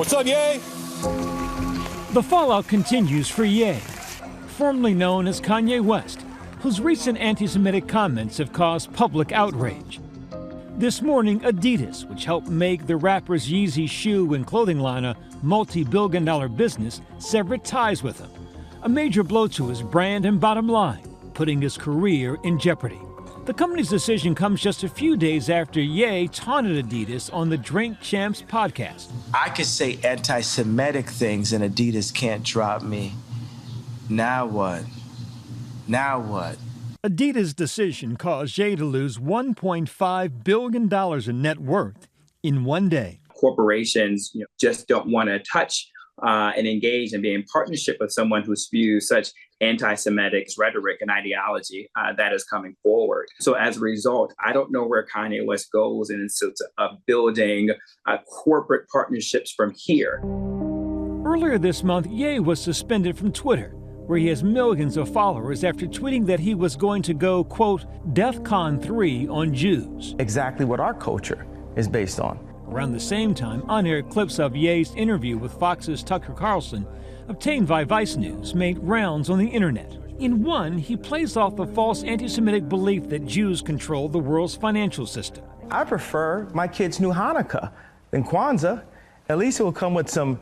What's up, Ye? The fallout continues for Ye, formerly known as Kanye West, whose recent anti-Semitic comments have caused public outrage. This morning, Adidas, which helped make the rapper's Yeezy shoe and clothing line a multi-billion-dollar business, severed ties with him. A major blow to his brand and bottom line, putting his career in jeopardy. The company's decision comes just a few days after Ye taunted Adidas on the Drink Champs podcast. I could say anti-Semitic things and Adidas can't drop me. Now what? Now what? Adidas' decision caused Ye to lose $1.5 billion in net worth in one day. Corporations just don't want to touch and engage and be in partnership with someone who spews such anti-Semitic rhetoric and ideology that is coming forward. So as a result, I don't know where Kanye West goes in terms of building corporate partnerships from here. Earlier this month, Ye was suspended from Twitter, where he has millions of followers after tweeting that he was going to go, quote, DEFCON 3 on Jews. Exactly what our culture is based on. Around the same time, unaired clips of Ye's interview with Fox's Tucker Carlson, obtained by Vice News, made rounds on the internet. In one, he plays off the false anti-Semitic belief that Jews control the world's financial system. I prefer my kids' new Hanukkah than Kwanzaa. At least it will come with some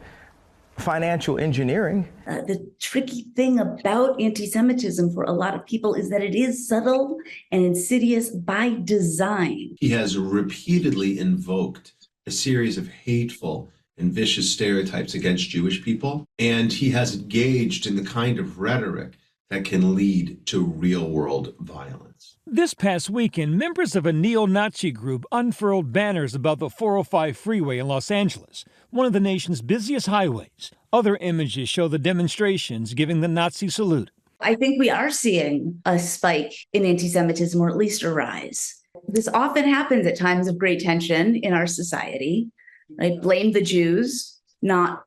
financial engineering. The tricky thing about anti-Semitism for a lot of people is that it is subtle and insidious by design. He has repeatedly invoked a series of hateful and vicious stereotypes against Jewish people, and he has engaged in the kind of rhetoric that can lead to real-world violence. This past weekend, members of a neo-Nazi group unfurled banners above the 405 freeway in Los Angeles, one of the nation's busiest highways. Other images show the demonstrations giving the Nazi salute. I think we are seeing a spike in anti-Semitism, or at least a rise. This often happens at times of great tension in our society. Right? Blame the Jews, not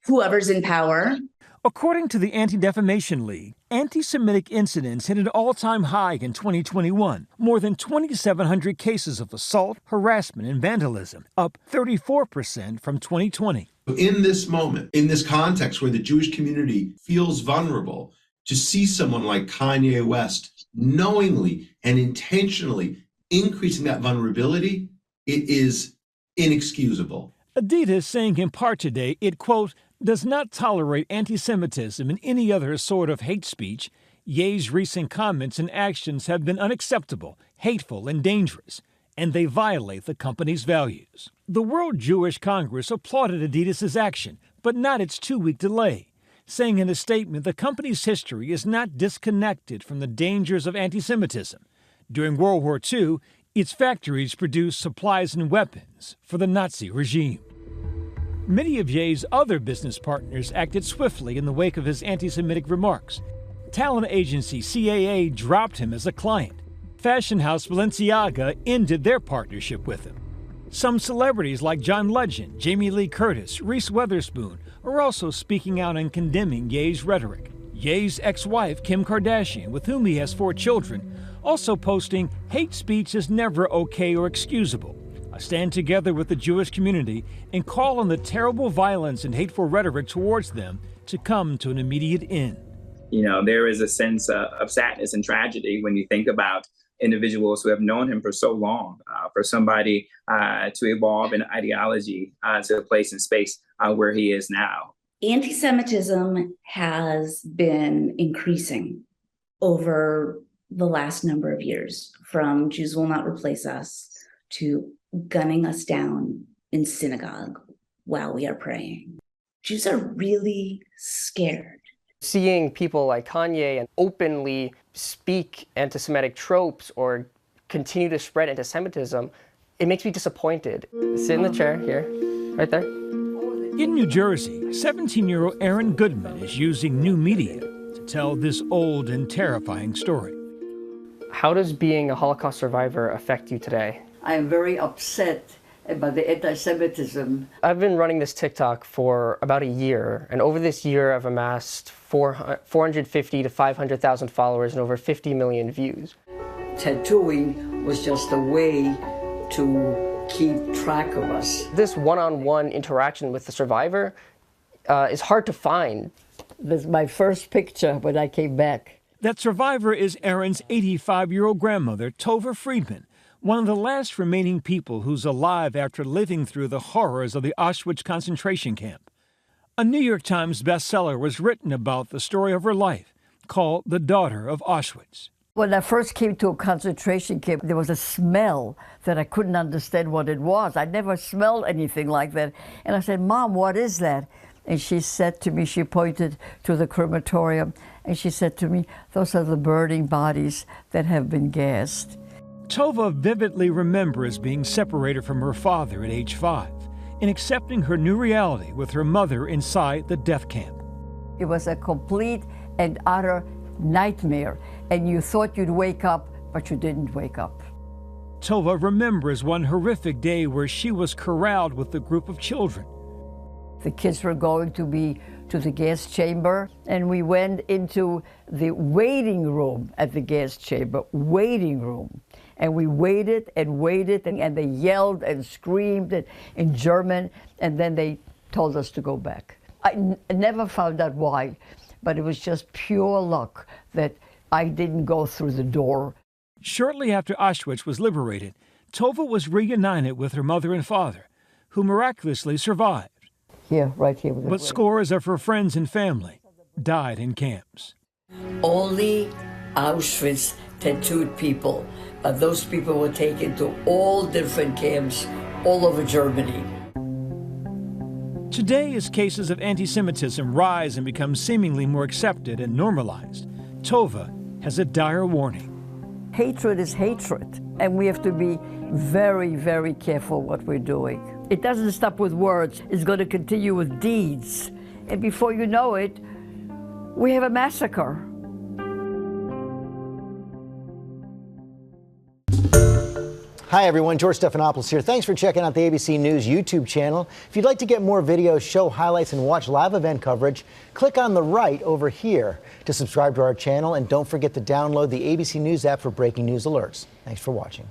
whoever's in power. According to the Anti-Defamation League, anti-Semitic incidents hit an all-time high in 2021. More than 2,700 cases of assault, harassment, and vandalism, up 34% from 2020. In this moment, in this context where the Jewish community feels vulnerable, to see someone like Kanye West knowingly and intentionally increasing that vulnerability, it is inexcusable. Adidas saying in part today it, quote, does not tolerate anti-Semitism and any other sort of hate speech. Ye's recent comments and actions have been unacceptable, hateful, and dangerous, and they violate the company's values. The World Jewish Congress applauded Adidas' action, but not its 2-week delay, saying in a statement the company's history is not disconnected from the dangers of anti-Semitism. During World War II, its factories produced supplies and weapons for the Nazi regime. Many of Ye's other business partners acted swiftly in the wake of his anti-Semitic remarks. Talent agency CAA dropped him as a client. Fashion house Balenciaga ended their partnership with him. Some celebrities like John Legend, Jamie Lee Curtis, Reese Witherspoon are also speaking out and condemning Ye's rhetoric. Ye's ex-wife, Kim Kardashian, with whom he has 4 children, also posting, hate speech is never okay or excusable. I stand together with the Jewish community and call on the terrible violence and hateful rhetoric towards them to come to an immediate end. There is a sense of sadness and tragedy when you think about individuals who have known him for so long, for somebody to evolve in ideology to a place and space where he is now. Anti-Semitism has been increasing over the last number of years, from Jews will not replace us to gunning us down in synagogue while we are praying. Jews are really scared. Seeing people like Kanye openly speak anti-Semitic tropes or continue to spread anti-Semitism, it makes me disappointed. Sit in the chair here, right there. In New Jersey, 17-year-old Aaron Goodman is using new media to tell this old and terrifying story. How does being a Holocaust survivor affect you today? I am very upset about the anti-Semitism. I've been running this TikTok for about a year, and over this year I've amassed 450 to 500,000 followers and over 50 million views. Tattooing was just a way to keep track of us. This one-on-one interaction with the survivor is hard to find. This is my first picture when I came back. That survivor is Erin's 85-year-old grandmother, Tova Friedman, one of the last remaining people who's alive after living through the horrors of the Auschwitz concentration camp. A New York Times bestseller was written about the story of her life, called The Daughter of Auschwitz. When I first came to a concentration camp, there was a smell that I couldn't understand what it was. I never smelled anything like that. And I said, Mom, what is that? And she said to me, she pointed to the crematorium, and she said to me, those are the burning bodies that have been gassed. Tova vividly remembers being separated from her father at age 5 and accepting her new reality with her mother inside the death camp. It was a complete and utter nightmare, and you thought you'd wake up, but you didn't wake up. Tova remembers one horrific day where she was corralled with a group of children. The kids were going to be to the gas chamber, and we went into the waiting room at the gas chamber, waiting room. And we waited and waited, and they yelled and screamed in German, and then they told us to go back. I never found out why, but it was just pure luck that I didn't go through the door. Shortly after Auschwitz was liberated, Tova was reunited with her mother and father, who miraculously survived. Here, right here. But scores of her friends and family died in camps. Only Auschwitz tattooed people, but those people were taken to all different camps all over Germany. Today, as cases of anti-Semitism rise and become seemingly more accepted and normalized, Tova has a dire warning. Hatred is hatred, and we have to be very, very careful what we're doing. It doesn't stop with words. It's going to continue with deeds. And before you know it, we have a massacre. Hi everyone, George Stephanopoulos here. Thanks for checking out the ABC News YouTube channel. If you'd like to get more videos, show highlights, and watch live event coverage, click on the right over here to subscribe to our channel, and don't forget to download the ABC News app for breaking news alerts. Thanks for watching.